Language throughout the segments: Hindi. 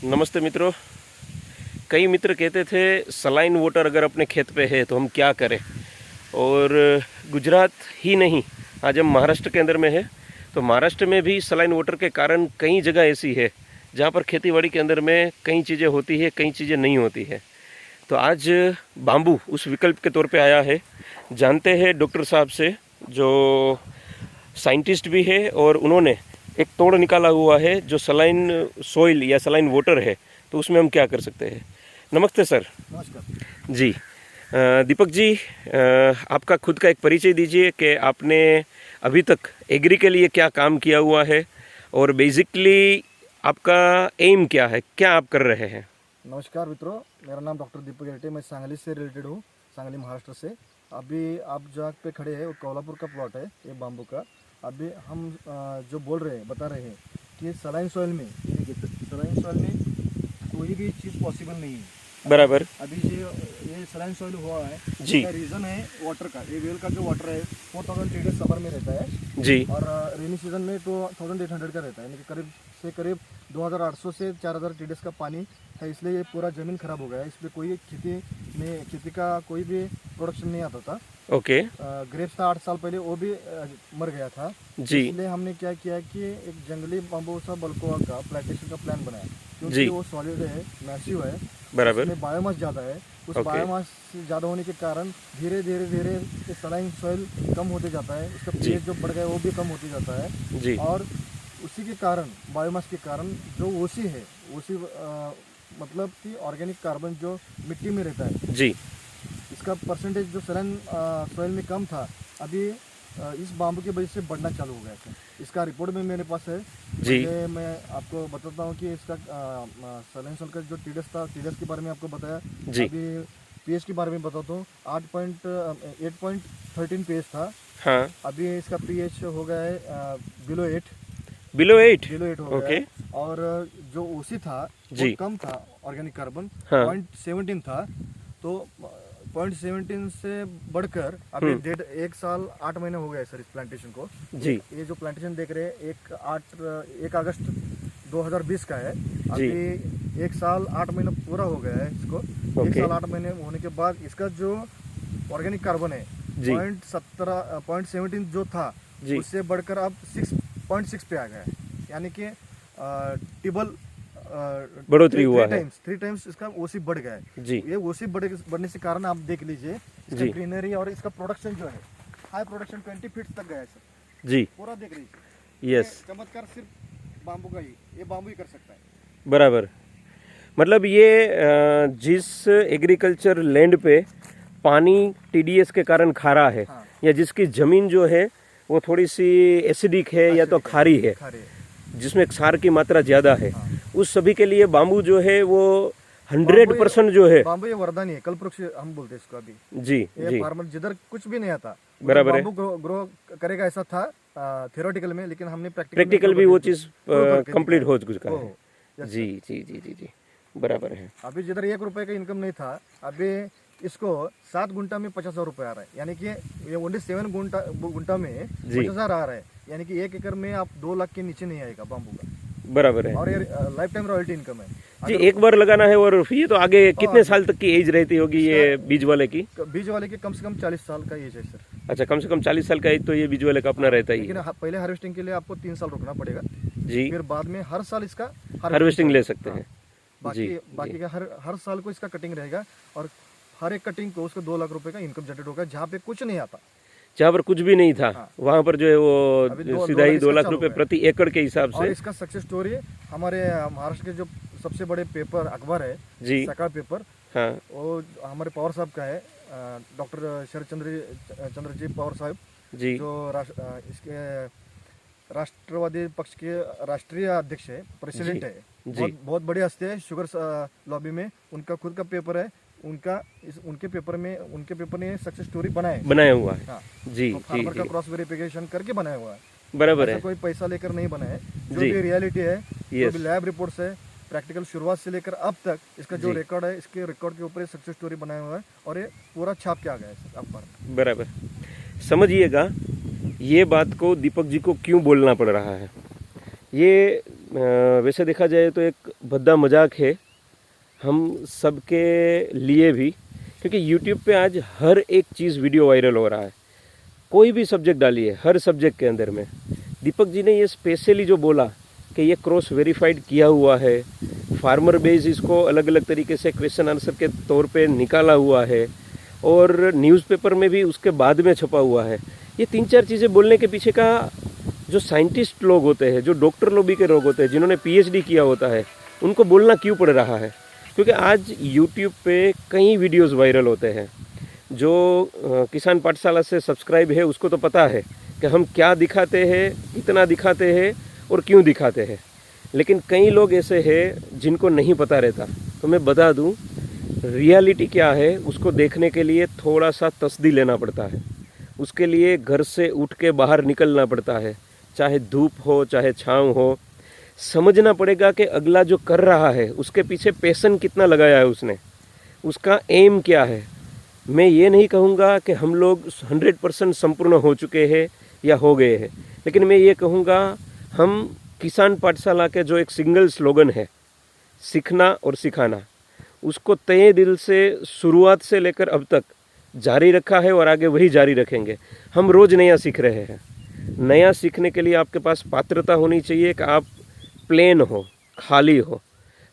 नमस्ते मित्रों। कई मित्र कहते थे सलाइन वाटर अगर अपने खेत पे है तो हम क्या करें। और गुजरात ही नहीं, आज हम महाराष्ट्र के अंदर में है तो महाराष्ट्र में भी सलाइन वाटर के कारण कई जगह ऐसी है जहाँ पर खेतीबाड़ी के अंदर में कई चीज़ें होती है, कई चीज़ें नहीं होती है। तो आज बाम्बू उस विकल्प के तौर पे आया है। जानते हैं डॉक्टर साहब से, जो साइंटिस्ट भी है और उन्होंने एक तोड़ निकाला हुआ है जो सलाइन सॉइल या सलाइन वाटर है, तो उसमें हम क्या कर सकते हैं। नमस्ते सर। नमस्कार जी, दीपक जी, आपका खुद का एक परिचय दीजिए कि आपने अभी तक एग्री के लिए क्या काम किया हुआ है और बेसिकली आपका एम क्या है, क्या आप कर रहे हैं। नमस्कार मित्रों, मेरा नाम डॉक्टर दीपक रेड्डी, मैं सांगली से रिलेटेड हूँ, सांगली महाराष्ट्र से। अभी आप जहाँ पे खड़े हैं वो कोल्हापुर का प्लॉट है, ये बाम्बू का। अभी हम जो बोल रहे हैं, बता रहे हैं कि सलाइन सॉइल में, सलाइन सॉइल में कोई भी चीज़ पॉसिबल नहीं है। बराबर। अभी ये सलाइन सॉइल हुआ है जी। इसका रीज़न है वाटर का। ये वेल का जो वाटर है 4000 लीटर समर में रहता है जी। और रेनी सीजन में तो 2800 का रहता है, यानी कि करीब से करीब 2800 से 4000 टीडीएस का पानी है। इसलिए ये पूरा ज़मीन खराब हो गया है। इसमें कोई खेती का कोई भी प्रोडक्शन नहीं आता था। ओके। ग्रेप्स था 8 साल पहले, वो भी मर गया था जी। इसलिए हमने क्या किया कि एक जंगली बाम्बूसा बल्कोआ का प्लांटेशन का प्लान बनाया, जी। क्योंकि वो सॉलिड है, मैसिव है, बराबर। इसमें बायोमास ज़्यादा है। उस ओके। बायोमास ज़्यादा होने के कारण धीरे धीरे धीरे ये सलाइन सॉइल कम होते जाता है, इसका जी। पीएच जो बढ़ गया है वो भी कम होते जाता है। जी। और उसी के कारण, बायोमास के कारण जो ओसी है, ओसी मतलब कि ऑर्गेनिक कार्बन जो मिट्टी में रहता है, जी। इसका परसेंटेज जो सलाइन सॉइल में कम था, अभी इस बाम्बू की वजह से बढ़ना चालू हो गया था। इसका रिपोर्ट में मेरे पास है। जी। पहले मैं आपको बताता हूँ कि इसका सलाइन सॉइल का जो टीडीएस था, टीडीएस के बारे में आपको बताया। जी। अभी पीएच के बारे में बताता हूँ। 8.13 पीएच था, हाँ। अभी इसका पीएच हो गया है बिलो 8 बिलो 8। हो गया ओके। है। और जो ओसी था जी। वो कम था, ऑर्गेनिक कार्बन हाँ। 0.17 था। तो 0.17 से बढ़कर अभी 1 साल 8 महीने हो गए सर इस प्लांटेशन को। जी। ये जो प्लांटेशन देख रहे हैं 1 अगस्त 2020 का है। अभी 1 साल 8 महीने पूरा हो गया है इसको। 1 ओके। साल 8 महीने होने के बाद इसका जो ऑर्गेनिक कार्बन है जी। 0.17 जो था, जी। उससे बढ़कर अब 6.6 पे आ गया है, यानी कि टिबल बढ़ोतरी हुआ है। 3 टाइम्स इसका ओसी बढ़ गया है। जी। ये ओसी बढ़ने से कारण आप देख लीजिए, इसका जी। ग्रीनरी और इसका प्रोडक्शन जो है, हाई प्रोडक्शन 20 फीट तक गया है सर। जी। पूरा देख लीजिए। यस। ये चमत्कार सिर्फ बाम्बू का ही, ये बाम्बू ही कर सकता है। बराबर। मतलब ये जिस एग्रीकल्चर लैंड पे पानी टीडीएस के कारण खारा है, हाँ। या जिसकी ज़मीन जो है वो थोड़ी सी एसिडिक है या तो खारी है, जिसमें क्षार की मात्रा ज़्यादा है, हाँ। उस सभी के लिए बाम्बू जो है वो 100% जो है। बाम्बू ये वरदान है, कल्पवृक्ष हम बोलते हैं इसको। अभी जी। ये जी। फार्मर जिधर कुछ भी नहीं आता, बराबर है। बाम्बू ग्रो करेगा ऐसा था थियोरेटिकल में, लेकिन हमने प्रैक्टिकल भी वो चीज़ कंप्लीट हो चुका है। यस जी जी जी जी जी, बराबर है। अभी जिधर 1 रुपए का इनकम नहीं था, अभी इसको 7 गुंटा में 50,000 रुपये आ रहा है, यानी कि ये ओनली 7 गुंटा में जी। 50,000 आ रहा है, यानी कि 1 एकड़ में आप 2 लाख के नीचे नहीं आएगा बाम्बू का। बराबर है। और ये लाइफ टाइम रॉयल्टी इनकम है। जी, एक बार लगाना है और ये तो आगे कितने साल तक की एज रहती होगी ये बीज वाले की। बीज वाले के कम से कम 40 साल का एज है सर। अच्छा, कम से कम 40 साल का एज तो ये बीज वाले का अपना रहता ही लेकिन है। पहले हार्वेस्टिंग के लिए आपको 3 साल रुकना पड़ेगा, जी। फिर बाद में हर साल इसका हार्वेस्टिंग ले सकते हैं। बाकी का हर साल को इसका कटिंग रहेगा, और हर एक कटिंग को उसको 2 लाख रुपए का इनकम जनरेट होगा। जहाँ पे कुछ नहीं आता, जहाँ पर कुछ भी नहीं था, हाँ। वहाँ पर जो है अभी वो 2 सीधा ही 2 लाख लाख चालू रुपए है। प्रति एकड़ के हिसाब और से। इसका सक्सेस स्टोरी हमारे महाराष्ट्र के जो सबसे बड़े पेपर अखबार है, जी। सकाळ पेपर, हाँ। वो हमारे पवार साहब का है, डॉक्टर शरद चंद्र जी पवार साहब, जी। जो इसके राष्ट्रवादी पक्ष के राष्ट्रीय अध्यक्ष है, प्रेसिडेंट है। जी। बहुत बड़े हस्ती है शुगर लॉबी में, उनका खुद का पेपर है। उनके पेपर ने सक्सेस स्टोरी बनाया हुआ है। हाँ। जी तो जी फार्मर का जी, क्रॉस वेरिफिकेशन करके बनाया हुआ है। बराबर ऐसा है। कोई पैसा लेकर नहीं बना है, जो जी। भी रियलिटी है, जो यस। भी लैब रिपोर्ट्स है, प्रैक्टिकल शुरुआत से लेकर अब तक इसका जो जी। रिकॉर्ड है, इसके रिकॉर्ड के ऊपर सक्सेस स्टोरी बनाया हुआ है, और ये पूरा छाप के आ गया है अखबार में। बराबर। समझिएगा ये बात को दीपक जी को क्यों बोलना पड़ रहा है। ये वैसे देखा जाए तो एक भद्दा मजाक है हम सबके लिए भी, क्योंकि यूट्यूब पे आज हर एक चीज़ वीडियो वायरल हो रहा है। कोई भी सब्जेक्ट डालिए, हर सब्जेक्ट के अंदर में। दीपक जी ने ये स्पेशली जो बोला कि ये क्रॉस वेरीफाइड किया हुआ है, फार्मर बेस इसको अलग अलग तरीके से क्वेश्चन आंसर के तौर पे निकाला हुआ है और न्यूज़पेपर में भी उसके बाद में छपा हुआ है। ये 3-4 चीज़ें बोलने के पीछे का जो साइंटिस्ट लोग होते हैं, जो डॉक्टर लोग के लोग होते हैं, जिन्होंने PhD किया होता है, उनको बोलना क्यों पड़ रहा है? क्योंकि आज YouTube पे कई वीडियोस वायरल होते हैं। जो किसान पाठशाला से सब्सक्राइब है उसको तो पता है कि हम क्या दिखाते हैं, कितना दिखाते हैं और क्यों दिखाते हैं। लेकिन कई लोग ऐसे हैं जिनको नहीं पता रहता। तो मैं बता दूं, रियलिटी क्या है उसको देखने के लिए थोड़ा सा तसदी लेना पड़ता है। उसके लिए घर से उठ के बाहर निकलना पड़ता है, चाहे धूप हो चाहे छाँव हो। समझना पड़ेगा कि अगला जो कर रहा है उसके पीछे पैशन कितना लगाया है उसने, उसका एम क्या है। मैं ये नहीं कहूँगा कि हम लोग 100% संपूर्ण हो चुके हैं या हो गए हैं, लेकिन मैं ये कहूँगा हम किसान पाठशाला के जो एक सिंगल स्लोगन है, सीखना और सिखाना, उसको तय दिल से शुरुआत से लेकर अब तक जारी रखा है और आगे वही जारी रखेंगे। हम रोज़ नया सीख रहे हैं। नया सीखने के लिए आपके पास पात्रता होनी चाहिए कि आप प्लेन हो, खाली हो।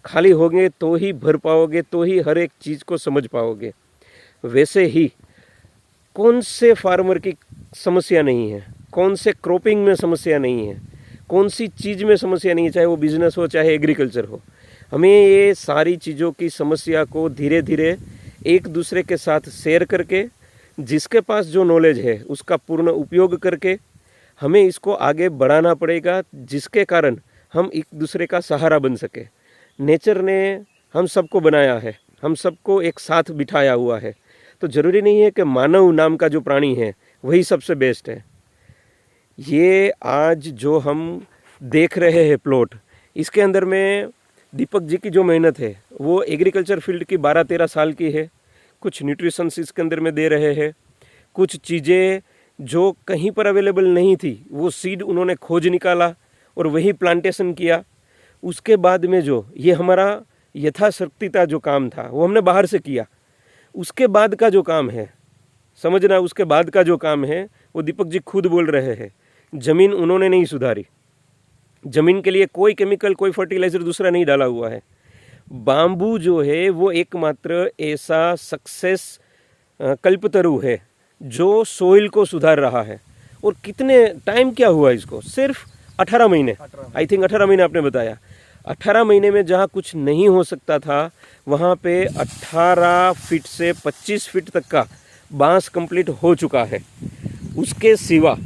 खाली होंगे तो ही भर पाओगे, तो ही हर एक चीज़ को समझ पाओगे। वैसे ही कौन से फार्मर की समस्या नहीं है, कौन से क्रॉपिंग में समस्या नहीं है, कौन सी चीज़ में समस्या नहीं है, चाहे वो बिजनेस हो चाहे एग्रीकल्चर हो। हमें ये सारी चीज़ों की समस्या को धीरे धीरे एक दूसरे के साथ शेयर करके, जिसके पास जो नॉलेज है उसका पूर्ण उपयोग करके हमें इसको आगे बढ़ाना पड़ेगा, जिसके कारण हम एक दूसरे का सहारा बन सके। नेचर ने हम सबको बनाया है, हम सबको एक साथ बिठाया हुआ है। तो ज़रूरी नहीं है कि मानव नाम का जो प्राणी है वही सबसे बेस्ट है। ये आज जो हम देख रहे हैं प्लॉट, इसके अंदर में दीपक जी की जो मेहनत है वो एग्रीकल्चर फील्ड की 12-13 साल की है। कुछ न्यूट्रिशंस इसके अंदर में दे रहे हैं, कुछ चीज़ें जो कहीं पर अवेलेबल नहीं थी वो सीड उन्होंने खोज निकाला और वही प्लांटेशन किया। उसके बाद में जो ये हमारा यथाशक्तिता जो काम था वो हमने बाहर से किया। उसके बाद का जो काम है, समझना, उसके बाद का जो काम है वो दीपक जी खुद बोल रहे हैं। ज़मीन उन्होंने नहीं सुधारी, ज़मीन के लिए कोई केमिकल, कोई फर्टिलाइज़र दूसरा नहीं डाला हुआ है। बाम्बू जो है वो एकमात्र ऐसा सक्सेस कल्पतरु है जो सोइल को सुधार रहा है। और कितने टाइम क्या हुआ इसको? सिर्फ 18 महीने, आई थिंक 18 महीने आपने बताया। 18 महीने में जहाँ कुछ नहीं हो सकता था वहाँ पे 18 फीट से 25 फीट तक का बांस कंप्लीट हो चुका है। उसके सिवा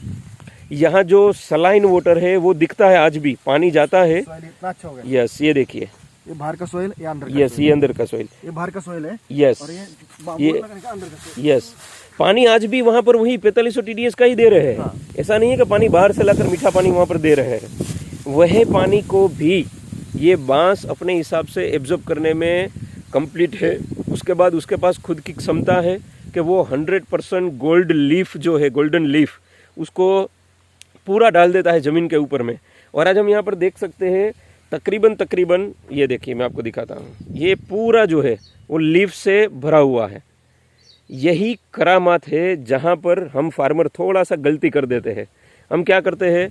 यहाँ जो सलाइन वाटर है वो दिखता है, आज भी पानी जाता है। इतना अच्छा हो गया। यस, ये देखिए, ये बाहर का सोइल, ये अंदर का यस, ये अंदर का सोइल, ये बाहर का सोइल है। यस, और ये ये बाम्बू लगाने का अंदर का सोइल। यस। पानी आज भी वहाँ पर वही 4500 TDS का ही दे रहे हैं। हाँ। ऐसा नहीं है कि पानी बाहर से लाकर मीठा पानी वहाँ पर दे रहे हैं। वह पानी को भी ये बांस अपने हिसाब से एब्जॉर्ब करने में कंप्लीट है। उसके बाद उसके पास खुद की क्षमता है कि वो 100% गोल्ड लीफ जो है, गोल्डन लीफ, उसको पूरा डाल देता है ज़मीन के ऊपर में। और आज हम यहाँ पर देख सकते हैं तकरीबन ये देखिए, मैं आपको दिखाता हूँ, ये पूरा जो है वो लीफ से भरा हुआ है। यही करामात है जहाँ पर हम फार्मर थोड़ा सा गलती कर देते हैं। हम क्या करते हैं,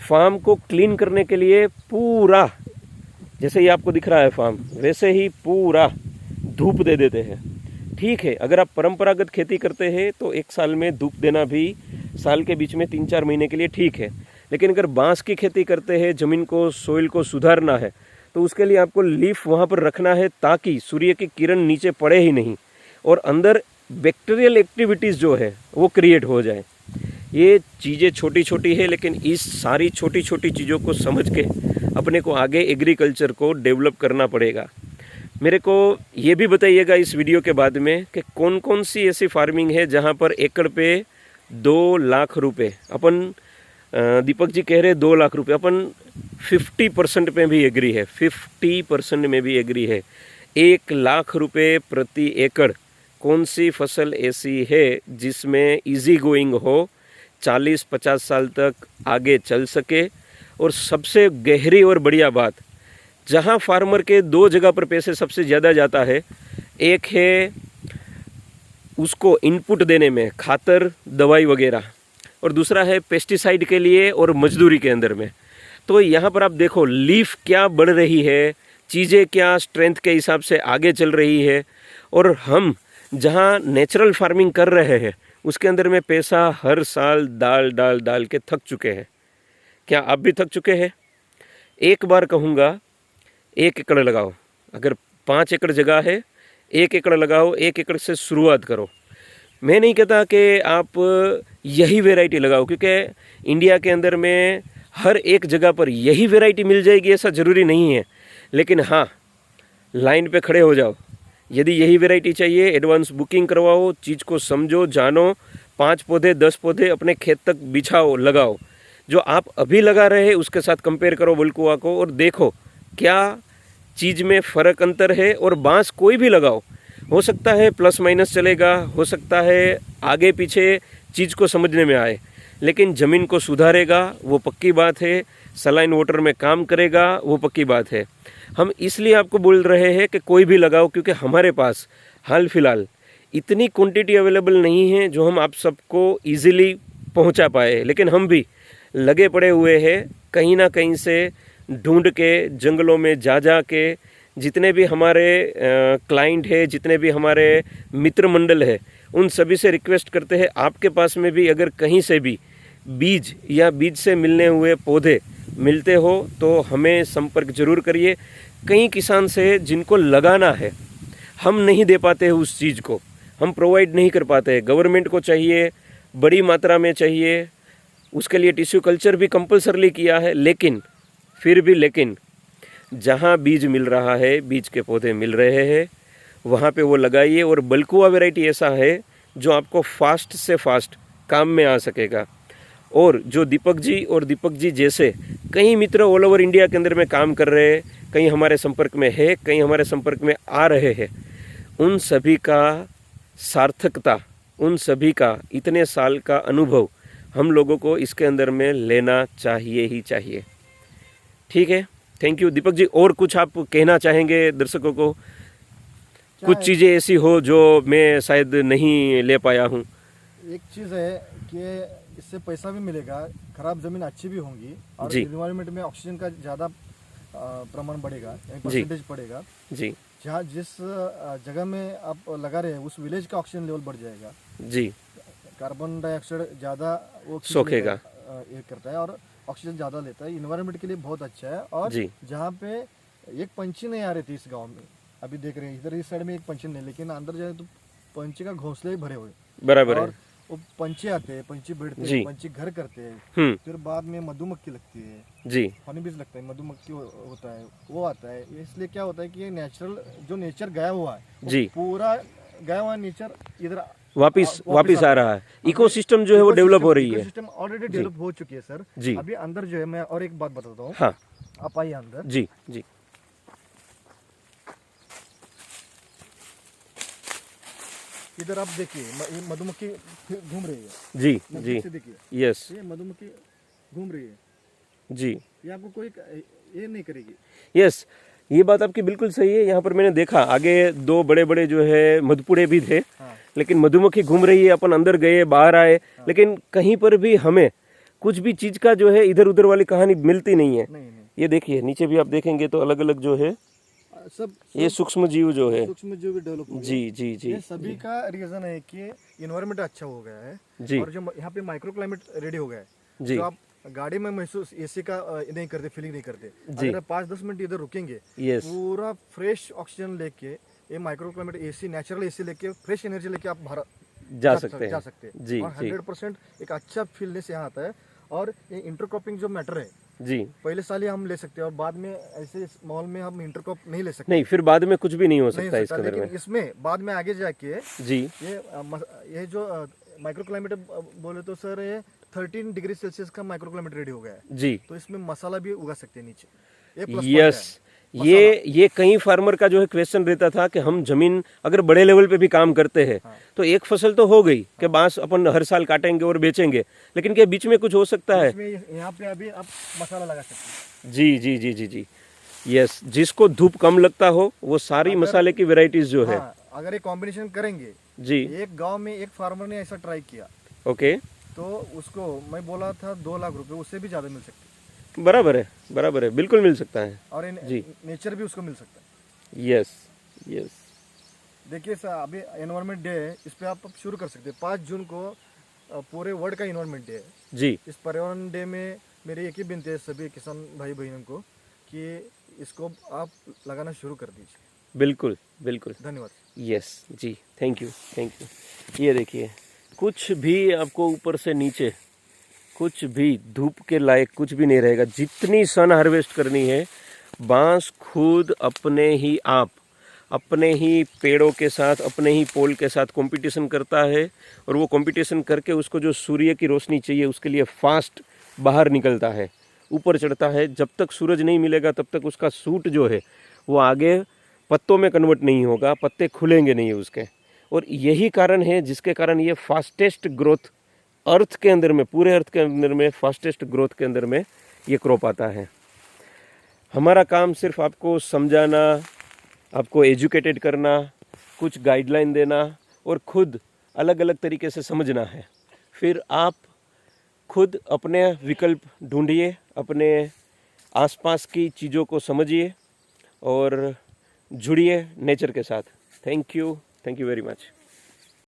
फार्म को क्लीन करने के लिए पूरा, जैसे ये आपको दिख रहा है फार्म, वैसे ही पूरा धूप दे देते हैं। ठीक है, अगर आप परंपरागत खेती करते हैं तो एक साल में धूप देना भी साल के बीच में 3-4 महीने के लिए ठीक है। लेकिन अगर बांस की खेती करते हैं, ज़मीन को, सोइल को सुधारना है, तो उसके लिए आपको लीफ वहाँ पर रखना है ताकि सूर्य की किरण नीचे पड़े ही नहीं और अंदर बैक्टीरियल एक्टिविटीज़ जो है वो क्रिएट हो जाए। ये चीज़ें छोटी छोटी है, लेकिन इस सारी छोटी छोटी चीज़ों को समझ के अपने को आगे एग्रीकल्चर को डेवलप करना पड़ेगा। मेरे को ये भी बताइएगा इस वीडियो के बाद में कि कौन कौन सी ऐसी फार्मिंग है जहाँ पर एकड़ पे 2 लाख रुपए, अपन दीपक जी कह रहे 2 लाख रुपए, अपन 50% पे भी एग्री है, 50% में भी एग्री है। 1 लाख रुपए प्रति एकड़ कौन सी फसल ऐसी है जिसमें इजी गोइंग हो, 40-50 साल तक आगे चल सके और सबसे गहरी और बढ़िया बात, जहाँ फार्मर के दो जगह पर पैसे सबसे ज़्यादा जाता है, एक है उसको इनपुट देने में, खातर दवाई वगैरह, और दूसरा है पेस्टिसाइड के लिए और मजदूरी के अंदर में। तो यहाँ पर आप देखो लीफ क्या बढ़ रही है, चीज़ें क्या स्ट्रेंथ के हिसाब से आगे चल रही है, और हम जहाँ नेचुरल फार्मिंग कर रहे हैं उसके अंदर में पैसा हर साल डाल डाल डाल के थक चुके हैं। क्या आप भी थक चुके हैं? एक बार कहूँगा 1 एकड़ लगाओ। अगर 5 एकड़ जगह है 1 एकड़ लगाओ, 1 एकड़ से शुरुआत करो। मैं नहीं कहता कि आप यही वैरायटी लगाओ, क्योंकि इंडिया के अंदर में हर एक जगह पर यही वैरायटी मिल जाएगी ऐसा ज़रूरी नहीं है। लेकिन हाँ, लाइन पे खड़े हो जाओ। यदि यही वैरायटी चाहिए, एडवांस बुकिंग करवाओ, चीज़ को समझो, जानो, 5 पौधे 10 पौधे अपने खेत तक बिछाओ, लगाओ। जो आप अभी लगा रहे हैं उसके साथ कंपेयर करो बल्कुआ को, और देखो क्या चीज़ में फ़र्क अंतर है। और बांस कोई भी लगाओ, हो सकता है प्लस माइनस चलेगा, हो सकता है आगे पीछे चीज़ को समझने में आए, लेकिन ज़मीन को सुधारेगा वो पक्की बात है, सलाइन वाटर में काम करेगा वो पक्की बात है। हम इसलिए आपको बोल रहे हैं कि कोई भी लगाओ, क्योंकि हमारे पास हाल फिलहाल इतनी क्वांटिटी अवेलेबल नहीं है जो हम आप सबको ईजिली पहुंचा पाए। लेकिन हम भी लगे पड़े हुए हैं, कहीं ना कहीं से ढूंढ के जंगलों में जा के, जितने भी हमारे क्लाइंट है, जितने भी हमारे मित्र मंडल है, उन सभी से रिक्वेस्ट करते हैं आपके पास में भी अगर कहीं से भी बीज या बीज से मिलने हुए पौधे मिलते हो तो हमें संपर्क जरूर करिए। कई किसान से जिनको लगाना है, हम नहीं दे पाते हैं उस चीज़ को, हम प्रोवाइड नहीं कर पाते। गवर्नमेंट को चाहिए, बड़ी मात्रा में चाहिए, उसके लिए टिश्यू कल्चर भी कंपलसरली किया है, लेकिन फिर भी जहाँ बीज मिल रहा है, बीज के पौधे मिल रहे हैं, वहाँ पे वो लगाइए। और बल्कुआ वैरायटी ऐसा है जो आपको फास्ट से फास्ट काम में आ सकेगा। और जो दीपक जी और दीपक जी जैसे कई मित्र ऑल ओवर इंडिया के अंदर में काम कर रहे हैं, कई हमारे संपर्क में है, कई हमारे संपर्क में आ रहे हैं, उन सभी का सार्थकता, उन सभी का इतने साल का अनुभव हम लोगों को इसके अंदर में लेना चाहिए ही चाहिए। ठीक है, थैंक यू दीपक जी। और कुछ आप कहना चाहेंगे दर्शकों को? कुछ चीज़ें ऐसी हो जो मैं शायद नहीं ले पाया हूँ। एक चीज़ है कि इससे पैसा भी मिलेगा, खराब ज़मीन अच्छी भी होंगी, और जी। इन्वायरमेंट में ऑक्सीजन का ज़्यादा प्रमाण बढ़ेगा, परसेंटेज बढ़ेगा। जी जहाँ जिस जगह में आप लगा रहे हैं उस विलेज का ऑक्सीजन लेवल बढ़ जाएगा, जी, कार्बन डाइऑक्साइड ज़्यादा वो खींच सोखेगा। लेता है, ये करता है, और ऑक्सीजन ज़्यादा लेता है, इन्वायरमेंट के लिए बहुत अच्छा है। और जी। जहाँ पे एक पंछी नहीं आ रही थी इस गांव में, अभी देख रहे हैं इधर इस साइड में एक पंछी नहीं, लेकिन अंदर जाए तो पंछी का घोंसले ही भरे हुए। बराबर है। और वो पंछी आते हैं, पंछी बैठते जी। हैं, पंछी घर करते हैं, फिर बाद में मधुमक्खी लगती है, जी हनी बीज लगता है, मधुमक्खी होता है, वो आता है। इसलिए क्या होता है कि ये नेचुरल जो नेचर गया हुआ है, वो जी, पूरा गया हुआ नेचर इधर वापिस आ रहा है। इकोसिस्टम जो है वो डेवलप हो रही है। इकोसिस्टम ऑलरेडी डेवलप हो चुकी है सर। जी। अभी अंदर जो है, मैं और एक बात बताता हूँ। हाँ आप आइए अंदर। जी जी इधर आप देखिए, ये मधुमक्खी घूम रही है। जी नजदीक जी, से देखिए, यस ये मधुमक्खी घूम रही है, जी, ये आपको कोई ये नहीं करेगी। यस, ये बात आपकी बिल्कुल सही है। यहाँ पर मैंने देखा आगे 2 बड़े बड़े जो है मधुपुड़े भी थे, हाँ। लेकिन मधुमक्खी घूम रही है, अपन अंदर गए बाहर आए, लेकिन कहीं पर भी हमें कुछ भी चीज़ का जो है इधर उधर वाली कहानी मिलती नहीं है। नहीं नहीं, ये देखिए नीचे भी आप देखेंगे तो अलग अलग जो है सब ये सूक्ष्म जीव जो है। सूक्ष्म जीव भी डेवलप हो गए। जी जी जी ये सभी का रीजन है कि इन्वायरमेंट अच्छा हो गया है, जी और जो यहाँ पे माइक्रो क्लाइमेट रेडी हो गया है, जी जो आप गाड़ी में महसूस एसी का नहीं करते, फीलिंग नहीं करते। जी। अगर आप 5-10 मिनट इधर रुकेंगे, यस पूरा फ्रेश ऑक्सीजन लेके, ये micro climate AC, natural AC लेके, फ्रेश एनर्जी लेके आप बाहर जा सकते हैं। जी और जी 100% एक अच्छा फीलनेस यहाँ आता है। और ये इंटरक्रॉपिंग जो मैटर है, जी, पहले साल ही हम ले सकते हैं, और बाद में ऐसे माहौल में हम इंटरक्रॉप नहीं ले सकते। नहीं, फिर बाद में कुछ भी नहीं हो नहीं सकता हो इसके सकता, अंदर में। लेकिन इसमें बाद में आगे जाके जी ये जो माइक्रो क्लाइमेट बोले तो सर, ये 13 डिग्री सेल्सियस का माइक्रो क्लाइमेट रेडी हो गया है। जी, तो इसमें मसाला भी उगा सकते हैं नीचे, ये प्लस यस ये कई फार्मर का जो है क्वेश्चन रहता था कि हम जमीन अगर बड़े लेवल पे भी काम करते हैं तो एक फसल तो हो गई कि बांस अपन हर साल काटेंगे और बेचेंगे, लेकिन क्या बीच में कुछ हो सकता है? इसमें यहाँ पे अभी आप मसाला लगा सकते हैं। जी जी जी जी जी, यस, जिसको धूप कम लगता हो वो सारी मसाले की वेराइटीज जो है। हाँ, अगर ये कॉम्बिनेशन करेंगे, जी, एक गांव में एक फार्मर ने ऐसा ट्राई किया ओके, तो उसको मैं बोला था 2 लाख रुपए, उससे भी ज्यादा मिल सकते बराबर है, बिल्कुल मिल सकता है। और जी। नेचर भी उसको मिल सकता है। यस यस, देखिए सर, अभी एनवायरनमेंट डे है, इस पे आप शुरू कर सकते हैं। 5 जून को पूरे वर्ल्ड का एनवायरनमेंट डे है। जी, इस पर्यावरण डे में मेरी एक ही विनती है सभी किसान भाई बहनों को कि इसको आप लगाना शुरू कर दीजिए। बिल्कुल बिल्कुल, धन्यवाद। यस जी, थैंक यू थैंक यू। ये देखिए, कुछ भी आपको ऊपर से नीचे कुछ भी धूप के लायक कुछ भी नहीं रहेगा। जितनी सन हार्वेस्ट करनी है, बांस खुद अपने ही आप अपने ही पेड़ों के साथ, अपने ही पोल के साथ कंपटीशन करता है, और वो कंपटीशन करके उसको जो सूर्य की रोशनी चाहिए उसके लिए फास्ट बाहर निकलता है, ऊपर चढ़ता है। जब तक सूरज नहीं मिलेगा तब तक उसका सूट जो है वो आगे पत्तों में कन्वर्ट नहीं होगा, पत्ते खुलेंगे नहीं उसके। और यही कारण है जिसके कारण ये फास्टेस्ट ग्रोथ अर्थ के अंदर में, पूरे अर्थ के अंदर में फास्टेस्ट ग्रोथ के अंदर में ये क्रॉप आता है। हमारा काम सिर्फ आपको समझाना, आपको एजुकेटेड करना, कुछ गाइडलाइन देना और खुद अलग अलग तरीके से समझना है। फिर आप खुद अपने विकल्प ढूंढिए, अपने आसपास की चीज़ों को समझिए और जुड़िए नेचर के साथ। Thank you very much.